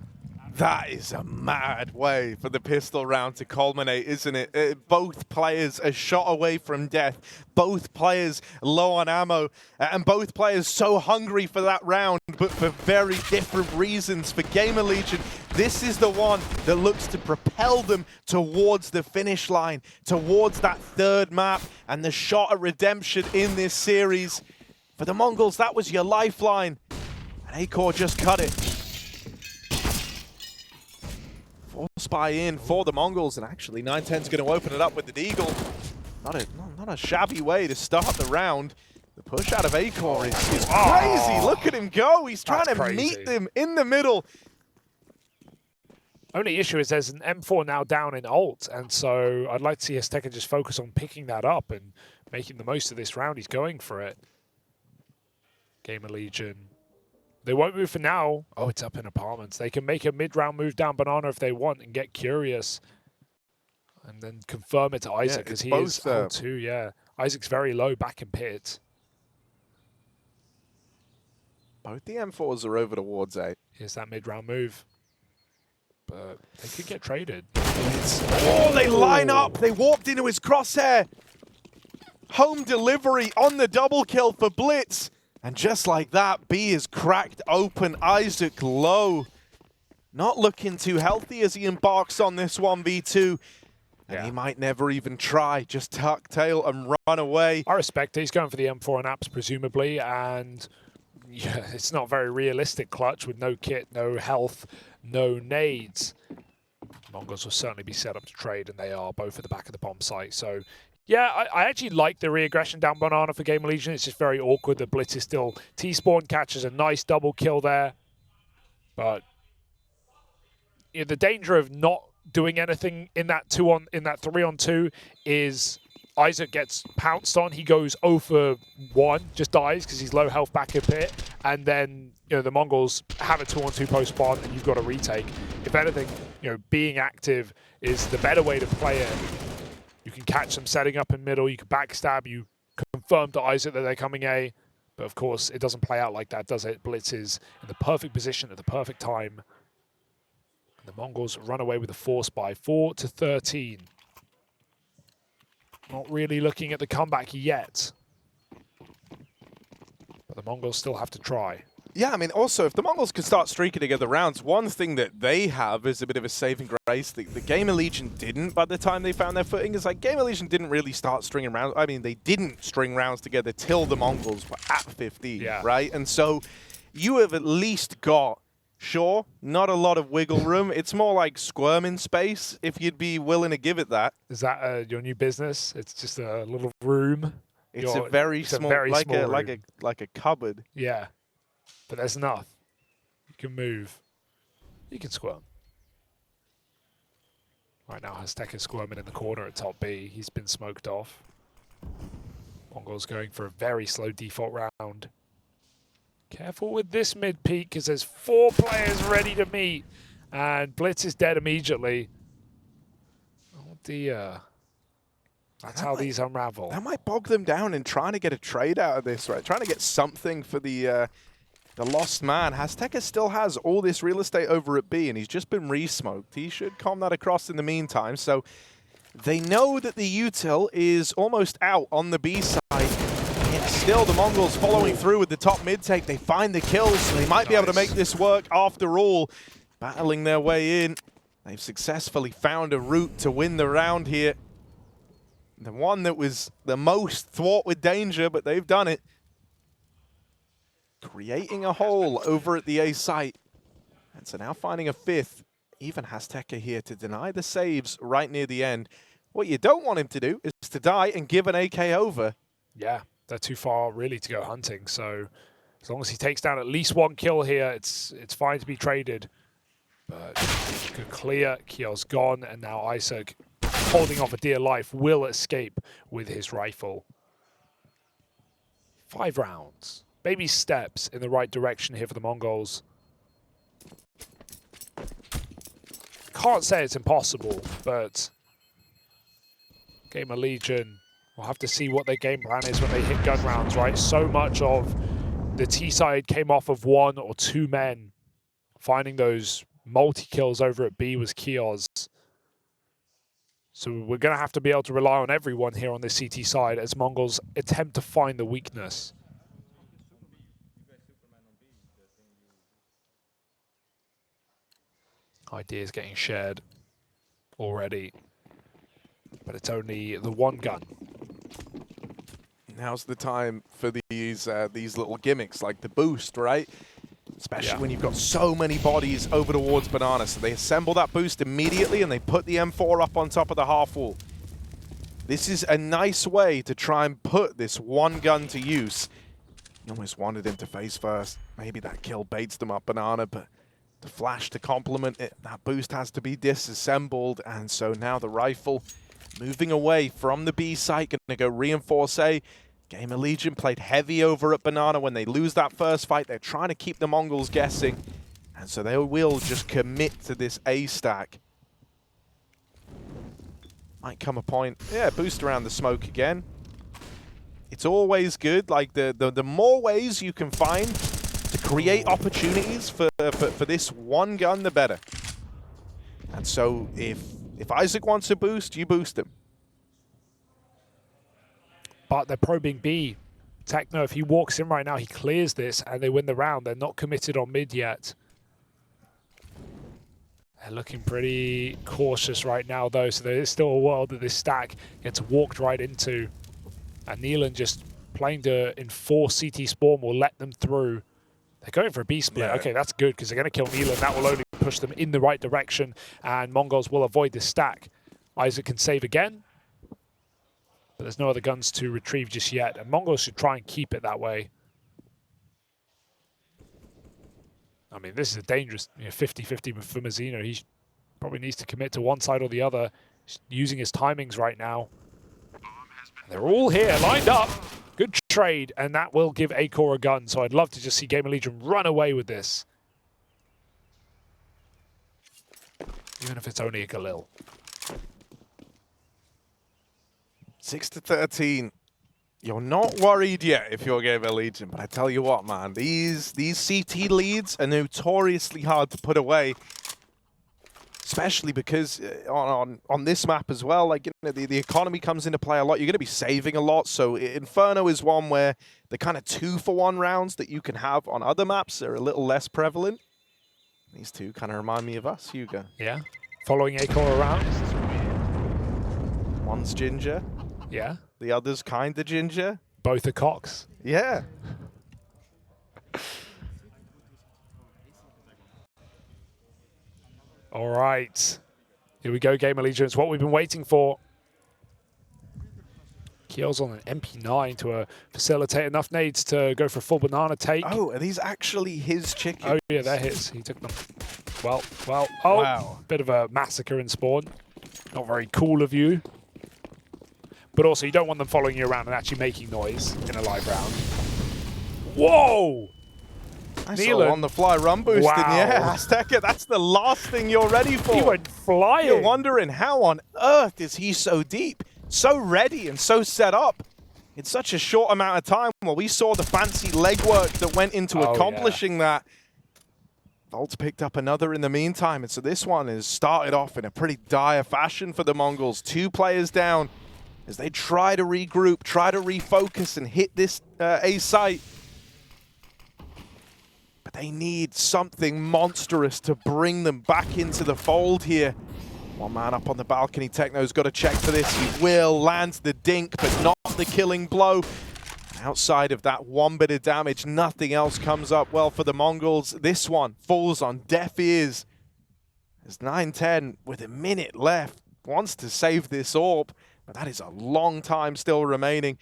That is a mad way for the pistol round to culminate, isn't it? Both players a shot away from death. Both players low on ammo. And both players so hungry for that round, but for very different reasons. For GamerLegion, this is the one that looks to propel them towards the finish line, towards that 3rd map, and the shot at redemption in this series. For the Mongols, that was your lifeline. And acoR just cut it. Force buy in for the Mongols, and actually 9-10's going to open it up with the Deagle. Not a shabby way to start the round. The push out of acoR is crazy. Look at him go. He's trying to meet them in the middle. Only issue is there's an M4 now down in ult, and so I'd like to see hasteka just focus on picking that up and making the most of this round. He's going for it. GamerLegion. They won't move for now. Oh, it's up in apartments. They can make a mid-round move down banana if they want and get curious. And then confirm it to isak, because he is L2, yeah. Isak's very low back in pit. Both the M4s are over towards A. Here's that mid-round move. But they could get traded. Oh, they line up. They warped into his crosshair. Home delivery on the double kill for Blitz. And just like that, B is cracked open. isak low. Not looking too healthy as he embarks on this 1v2. And he might never even try. Just tuck tail and run away. I respect it. He's going for the M4 and apps, presumably. And yeah, it's not very realistic clutch with no kit, no health, no nades. Mongols will certainly be set up to trade, and they are both at the back of the bomb site. So yeah, I actually like the re-aggression down banana for GamerLegion. It's just very awkward that Blitz is still T-spawn, catches a nice double kill there. But the danger of not doing anything in that 3-on-2 is isak gets pounced on. He goes 0 for 1, just dies because he's low health back in pit. And then the Mongols have a 2-on-2 post-spawn, and you've got to retake. If anything, being active is the better way to play it. You can catch them setting up in middle. You can backstab. You confirm to isak that they're coming A. But of course, it doesn't play out like that, does it? Blitz is in the perfect position at the perfect time. And the Mongols run away with a force by 4-13. Not really looking at the comeback yet. But the Mongols still have to try. Yeah, I mean, also, if the Mongols can start streaking together rounds, one thing that they have is a bit of a saving grace. The GamerLegion didn't by the time they found their footing. It's like GamerLegion didn't really start stringing rounds. I mean, they didn't string rounds together till the Mongols were at 15, right? And so you have at least got, sure, not a lot of wiggle room. It's more like squirming space, if you'd be willing to give it that. Is that your new business? It's just a little room? It's a very small, like a cupboard. Yeah. But there's enough. You can move. You can squirm. Right now, hasteka squirming in the corner at top B. He's been smoked off. Mongols going for a very slow default round. Careful with this mid peak, because there's 4 players ready to meet. And Blitz is dead immediately. dear. That's how these unravel. That might bog them down in trying to get a trade out of this, right? Trying to get something for the lost man. hasteka still has all this real estate over at B, and he's just been re-smoked. He should calm that across in the meantime. So they know that the util is almost out on the B side. Yet still, the Mongols following through with the top mid take. They find the kills, so they might be able to make this work after all. Battling their way in. They've successfully found a route to win the round here. The one that was the most fraught with danger, but they've done it. Creating a hole over at the A site. And so now finding a fifth. Even hasteka here to deny the saves right near the end. What you don't want him to do is to die and give an AK over. Yeah, they're too far really to go hunting. So as long as he takes down at least one kill here, it's fine to be traded. But good clear. Keoz gone, and now Isak, holding off a dear life, will escape with his rifle. 5 rounds. Baby steps in the right direction here for the Mongols. Can't say it's impossible, but GamerLegion will have to see what their game plan is when they hit gun rounds, right? So much of the T side came off of 1 or 2 men. Finding those multi-kills over at B was Keoz. So we're going to have to be able to rely on everyone here on this CT side as Mongols attempt to find the weakness. Ideas getting shared already, but it's only the one gun. Now's the time for these little gimmicks like the boost, right? Especially when you've got so many bodies over towards Banana. So they assemble that boost immediately and they put the M4 up on top of the half wall. This is a nice way to try and put this one gun to use. You almost wanted him to face first. Maybe that kill baits them up Banana, but the flash to complement it, that boost has to be disassembled. And so now the rifle moving away from the B site, gonna go reinforce A. GamerLegion played heavy over at Banana. When they lose that first fight, they're trying to keep the Mongols guessing. And so they will just commit to this A stack. Might come a point. Yeah, boost around the smoke again. It's always good. Like the more ways you can find to create opportunities for this one gun, the better. And so if Isak wants a boost, you boost him. But they're probing B. Techno, if he walks in right now, he clears this and they win the round. They're not committed on mid yet. They're looking pretty cautious right now, though, so there is still a world that this stack gets walked right into. And Neelan just playing to enforce CT Spawn will let them through. They're going for a B split. Yeah. Okay, that's good, because they're going to kill Neelan. That will only push them in the right direction, and Mongols will avoid this stack. Isak can save again. But there's no other guns to retrieve just yet, and Mongols should try and keep it that way. I mean, this is a dangerous 50-50 for Mazzino. He probably needs to commit to one side or the other. He's using his timings right now. They're all here, lined up. Good trade, and that will give acoR a gun. So I'd love to just see GamerLegion run away with this. Even if it's only a Galil. 6-13. You're not worried yet if you're GamerLegion, but I tell you what, man, these CT leads are notoriously hard to put away, especially because on this map as well, like, you know, the economy comes into play a lot. You're going to be saving a lot, so Inferno is one where the kind of 2-for-1 rounds that you can have on other maps are a little less prevalent. These two kind of remind me of us, Hugo. Yeah, following acoR around. One's ginger. Yeah. The other's kind of ginger. Both are cocks. Yeah. All right. Here we go, GamerLegion. It's what we've been waiting for. Keoz on an MP9 to facilitate enough nades to go for a full banana take. Oh, are these actually his chickens? Oh, yeah, they're his. He took them. Well. Oh, wow. Bit of a massacre in spawn. Not very cool of you. But also, you don't want them following you around and actually making noise in a live round. Whoa! Nice little on-the-fly run boost in the air. hasteka, that's the last thing you're ready for. He went flying. You're wondering how on earth is he so deep, so ready and so set up in such a short amount of time. Well, we saw the fancy legwork that went into accomplishing that. Volt's picked up another in the meantime, and so this one has started off in a pretty dire fashion for the Mongols. 2 players down as they try to regroup, try to refocus and hit this A site. But they need something monstrous to bring them back into the fold here. One man up on the balcony. Techno's got to check for this. He will, lands the dink, but not the killing blow. Outside of that 1 bit of damage, nothing else comes up well for the Mongols. This one falls on deaf ears. As 9-10 with a minute left wants to save this orb, but that is a long time still remaining.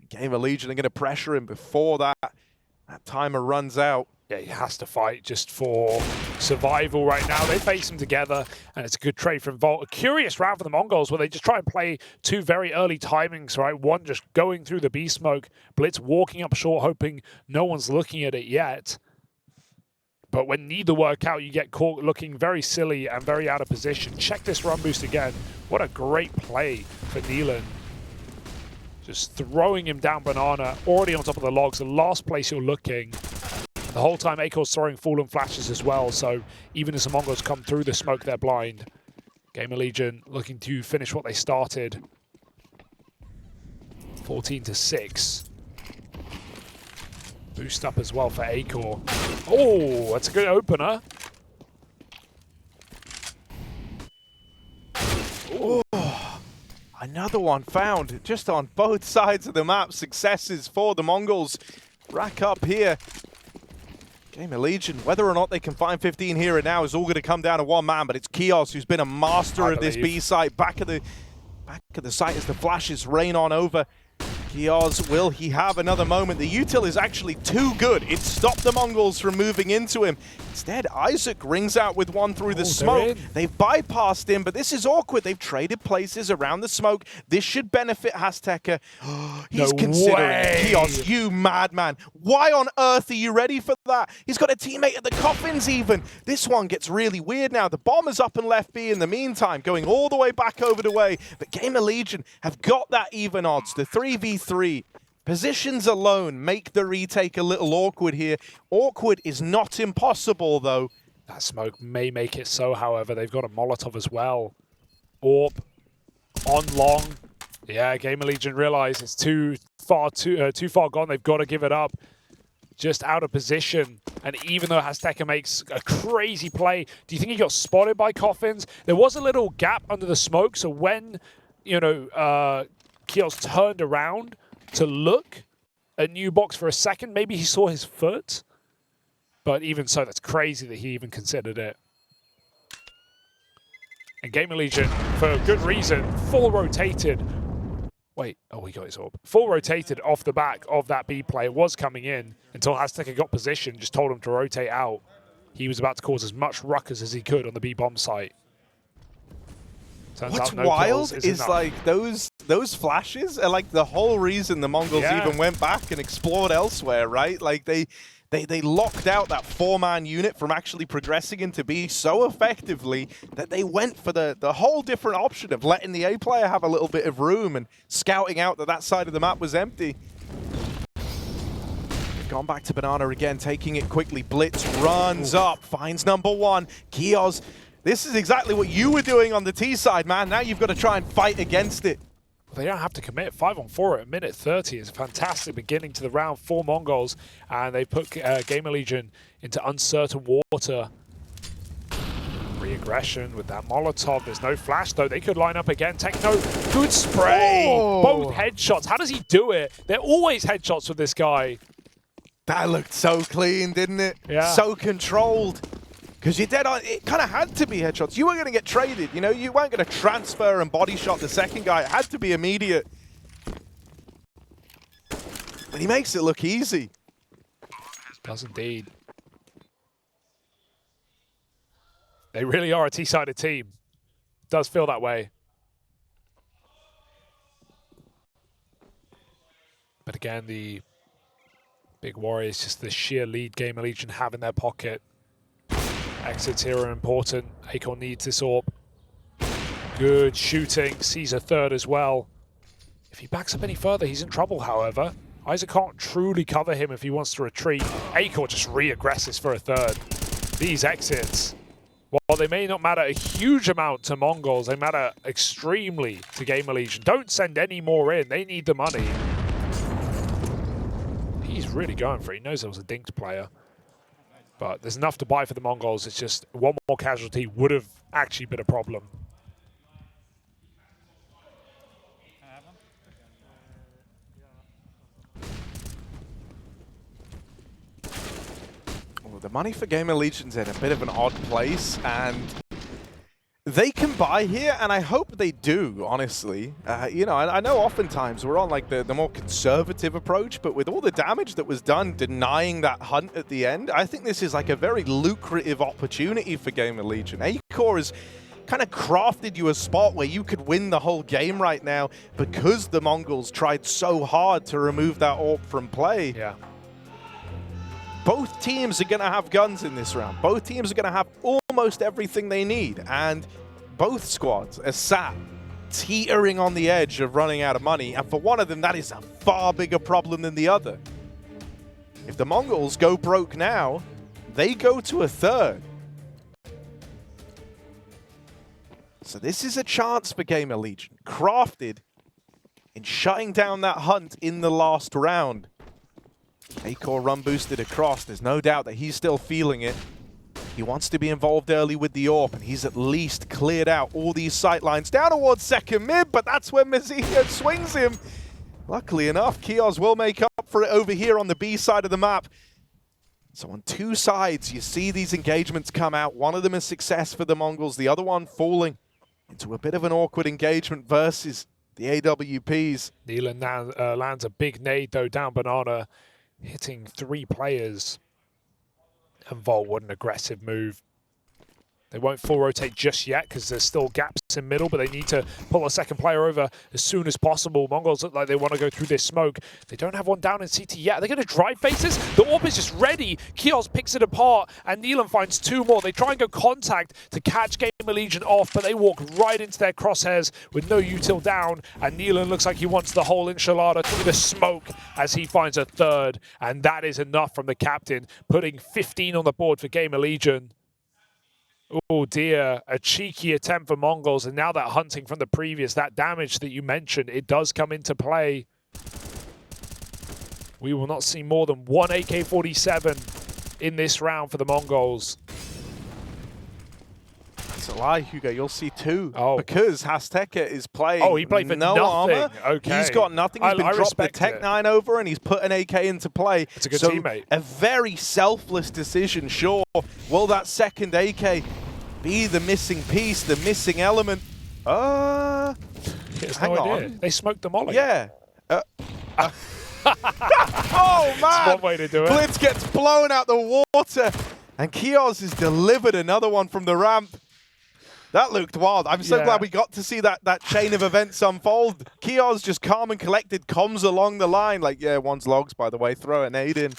GamerLegion are going to pressure him before that timer runs out. Yeah, he has to fight just for survival right now. They face him together, and it's a good trade from Volt. A curious round for the Mongols where they just try and play 2 very early timings, right? One just going through the B smoke, Blitz walking up short, hoping no one's looking at it yet. But when neither work out, you get caught looking very silly and very out of position. Check this run boost again. What a great play for Neelan. Just throwing him down banana, already on top of the logs, the last place you're looking. The whole time acoR's throwing fallen flashes as well, so even as the Mongols come through the smoke, they're blind. GamerLegion looking to finish what they started. 14-6. Boost up as well for acoR. Oh, that's a good opener. Oh, another one found just on both sides of the map. Successes for the Mongols. Rack up here. GamerLegion, whether or not they can find 15 here and now is all going to come down to one man, but it's Keoz who's been a master of this B site. Back at the site as the flashes rain on over. Keoz, will he have another moment? The util is actually too good. It stopped the Mongols from moving into him. Instead, isak rings out with one through the smoke. They've bypassed him, but this is awkward. They've traded places around the smoke. This should benefit hasteka. He's considering Keoz, you madman. Why on earth are you ready for that? He's got a teammate at the coffins even. This one gets really weird now. The bomber's up and left B in the meantime, going all the way back over the way. But GamerLegion have got that even odds. The 3v3. Positions alone make the retake a little awkward here. Awkward is not impossible, though. That smoke may make it so, however. They've got a Molotov as well. Orb on long. Yeah, GamerLegion realize it's too far gone. They've got to give it up. Just out of position. And even though hasteka makes a crazy play, do you think he got spotted by coffins? There was a little gap under the smoke, so when, you know, Keoz turned around to look at New Box for a second, maybe he saw his foot. But even so, that's crazy that he even considered it. And GamerLegion, for good reason, full rotated. Wait, oh, he got his orb. Full rotated off the back of that B play. It was coming in until hasteka got position, just told him to rotate out. He was about to cause as much ruckus as he could on the B bomb site. Turns What's out no wild kills is like those flashes are like the whole reason the Mongols even went back and explored elsewhere, right? Like they locked out that 4-man unit from actually progressing into B so effectively that they went for the whole different option of letting the A player have a little bit of room and scouting out that side of the map was empty. Gone back to banana again, taking it quickly. Blitz runs up, finds number 1. Keoz. This is exactly what you were doing on the T side, man. Now you've got to try and fight against it. They don't have to commit. 5-on-4 at minute 30 is a fantastic beginning to the round for Mongols, and they put GamerLegion into uncertain water. Re-aggression with that Molotov. There's no flash, though. They could line up again. Techno, good spray. Oh. Both headshots. How does he do it? They're always headshots with this guy. That looked so clean, didn't it? Yeah. So controlled. Because you're dead on, it kind of had to be headshots. You were going to get traded, you know? You weren't going to transfer and body shot the second guy. It had to be immediate. But he makes it look easy. Does indeed. They really are a T-sided team. Does feel that way. But again, the Big worry is just the sheer lead GamerLegion have in their pocket. Exits here are important. acoR needs this AWP. Good shooting. Sees a third as well. If he backs up any further, he's in trouble, however. isak can't truly cover him if he wants to retreat. acoR just re-aggresses for a third. These exits, while they may not matter a huge amount to Mongols, they matter extremely to GamerLegion. Don't send any more in. They need the money. He's really going for it. He knows there was a dinked player. But there's enough to buy for the Mongols. It's just one more casualty would have actually been a problem. Well, the money for GamerLegion's in a bit of an odd place, and they can buy here, and I hope they do, honestly. You know, I know oftentimes we're on like the more conservative approach, but with all the damage that was done denying that hunt at the end, I think this is like a very lucrative opportunity for GamerLegion. acoR has kind of crafted you a spot where you could win the whole game right now because the Mongols tried so hard to remove that AWP from play. Yeah. Both teams are going to have guns in this round. Both teams are going to have almost everything they need. And both squads are sat teetering on the edge of running out of money. And for one of them, that is a far bigger problem than the other. If the Mongols go broke now, they go to a third. So this is a chance for GamerLegion, crafted in shutting down that hunt in the last round. acoR run boosted across. There's no doubt that he's still feeling it. He wants to be involved early with the AWP, and he's at least cleared out all these sight lines down towards second mid, but that's when Mazzino swings him. Luckily enough, Keoz will make up for it over here on the B side of the map. So on two sides, you see these engagements come out. One of them is success for the Mongols, the other one falling into a bit of an awkward engagement versus the AWPs. Neelan lands a big nade, though, down Banana, hitting 3 players. And Volt, what an aggressive move. They won't full rotate just yet because there's still gaps in middle, but they need to pull a second player over as soon as possible. Mongols look like they want to go through this smoke. They don't have one down in CT yet. Are they going to drive faces? The AWP is just ready. Keoz picks it apart, and Neelan finds 2 more. They try and go contact to catch GamerLegion off, but they walk right into their crosshairs with no util down, and Neelan looks like he wants the whole enchilada through the smoke as he finds a third, and that is enough from the captain, putting 15 on the board for GamerLegion. Oh dear, a cheeky attempt for Mongols, and now that hunting from the previous, that damage that you mentioned, it does come into play. We will not see more than 1 AK-47 in this round for the Mongols. That's a lie, Hugo. You'll see 2. Oh. Because hasteka is playing he played for no nothing. armor. Okay. He's got nothing. He's been dropped the Tech 9 over, and he's put an AK into play. It's a good teammate. A very selfless decision, sure. Will that second AK be the missing piece, the missing element? Hang on. They smoked the molly. Yeah. Oh, man! That's one way to do it. Blitz gets blown out the water, and Keoz has delivered another one from the ramp. That looked wild. I'm so glad we got to see that chain of events unfold. Keoz just calm and collected, comms along the line. Like, yeah, one's logs, by the way. Throw a nade in.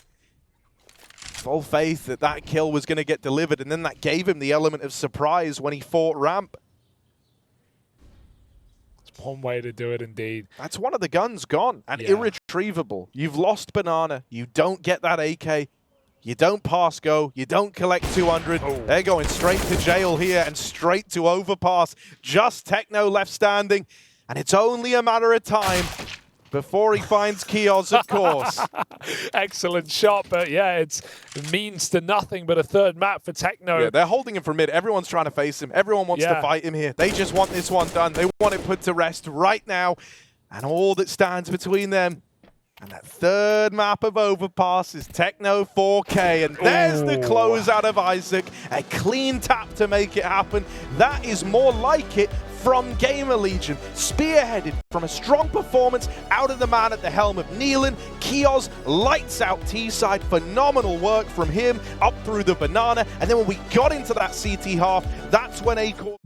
Full faith that that kill was going to get delivered, and then that gave him the element of surprise when he fought ramp. It's one way to do it, indeed. That's one of the guns gone, and irretrievable. You've lost Banana. You don't get that AK. You don't pass go. You don't collect 200. Oh. They're going straight to jail here and straight to overpass. Just Techno left standing, and it's only a matter of time before he finds Keoz, of course. Excellent shot, but yeah, it means to nothing but a third map for Techno. Yeah, they're holding him from mid. Everyone's trying to face him. Everyone wants to fight him here. They just want this one done. They want it put to rest right now. And all that stands between them and that third map of overpass is Techno 4K. And there's the close out of isak. A clean tap to make it happen. That is more like it from GamerLegion, spearheaded from a strong performance out of the man at the helm of Neelan. Keoz lights out T-side, phenomenal work from him up through the Banana, and then when we got into that CT half, that's when acoR